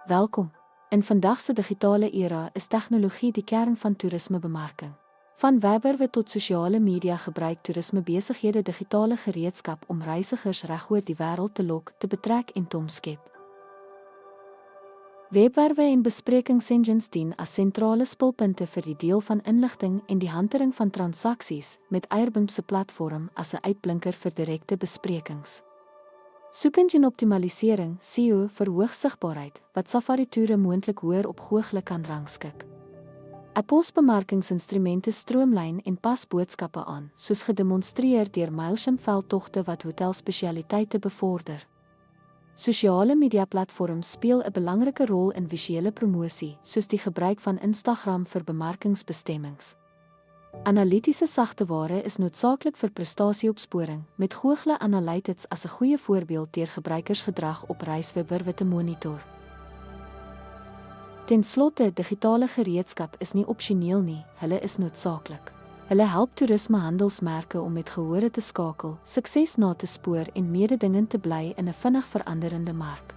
Welkom. In vandag se digitale era is tegnologie die kern van toerismebemarking. Van webwerwe tot sosiale media gebruik toerismebesighede digitale gereedskap om reisigers regoor die wêreld te lok, te betrek en te omskep. Webwerwe en besprekingsengines dien as sentrale spulpunte vir die deel van inligting en die hantering van transaksies, met Airbnb se platform as 'n uitblinker vir direkte besprekings. Soekengine optimalisering (SEO) verhoog sigbaarheid, wat safari-toere moontlik hoër op google kan rangskik. Posbemarkingsinstrumente stroomlyn en pas boodskappe aan, soos gedemonstreer deur Mailchimp veldtogte wat hotelspesialiteite bevorder. Sosiale media-platforms speel 'n belangrike rol in visuele promosie, soos die gebruik van Instagram vir bemarkingsbestemmings. Analitiese sagteware is noodsaaklik vir prestasieopsporing, met Google Analytics as 'n goeie voorbeeld deur gebruikersgedrag op reiswebwerwe te monitor. Ten slotte, digitale gereedskap is nie opsioneel nie, hulle is noodsaaklik. Hulle help toerismehandelsmerke om met gehore te skakel, sukses na te spoor en mededingend te bly in 'n vinnig veranderende mark.